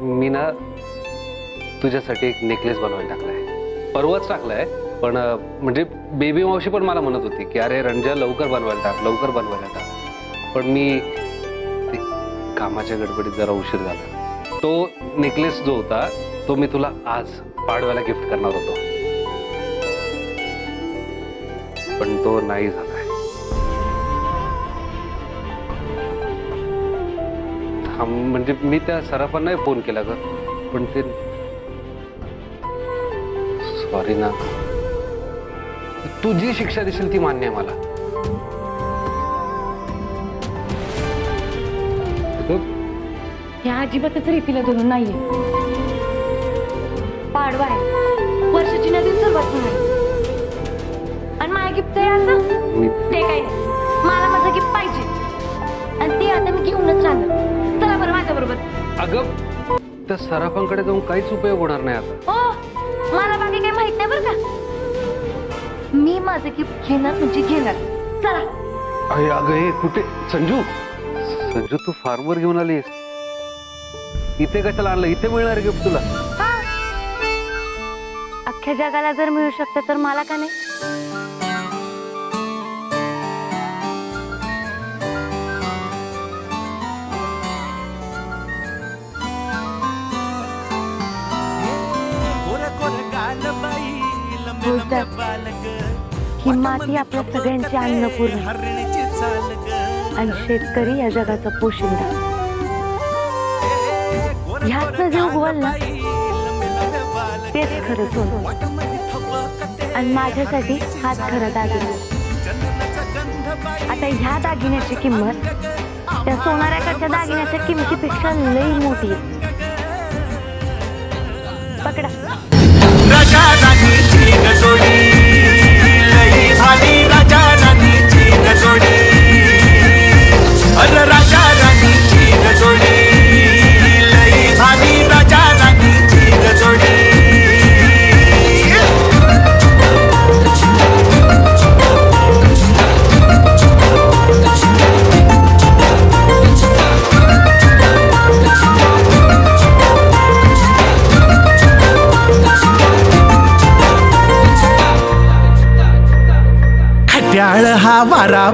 मी ना तुझ्यासाठी एक नेकलेस बनवायला टाकलाय, परवाच टाकलाय. पण म्हणजे बेबी मावशी पण मला म्हणत होती की अरे रंजा लवकर बनवायला टाक, लवकर बनवायला टाक. पण मी कामाच्या गडबडीत जरा उशीर झाला. तो नेकलेस जो होता तो मी तुला आज पाडव्याला गिफ्ट करणार होतो, पण तो नाही झालाय. म्हणजे मी त्या सराफांना नाही फोन केला ग, पण ते सॉरी ना. तू जी शिक्षा देशील ती मान्य आहे मला. ह्या अजिबातच रीतीला धरून नाहीये. पाडवा आहे, वर्षाची नवीन सुरुवात होणार आणि माझ्या गिफ्ट आहे असं ते काही नाही. मला माझं गिफ्ट पाहिजे आणि ते आता मी घेऊनच राहणार. चला बरं माझ्या बरोबर. अगं त्या सराफांकडे जाऊन काहीच उपयोग होणार नाही आता. हो, मला बाकी काही माहित नाही बरं का. मी माझं गिफ्ट घेणार म्हणजे घेणार. चला. अरे अगं हे कुठे संजू, संजू तू फार्मवर घेऊन आलीस, इथे कशाला आणलं? इथे मिळणार गिफ्ट तुला. अख्ख्या जगाला जर मिळू शकतं तर मला का नाही. ही माती आपल्या सगळ्यांची अन्नपूर्ण आणि शेतकरी या जगाचा पोशिंदा. ह्याच जे उगवल ना तेच खरं सोनं आणि माझ्यासाठी हाच खरा दागिना. आता ह्या दागिन्याची किंमत त्या सोनाऱ्याकडच्या दागिन्याच्या किमतीपेक्षा लई मोठी आहे. पकडा. राजा राणीची गजोडी लई भारी, राजा राणीची गजोडी. अरे राजा राणीची गजोडी लई भारी, राजा राणीची गजोडी. खट्याळ हा वारा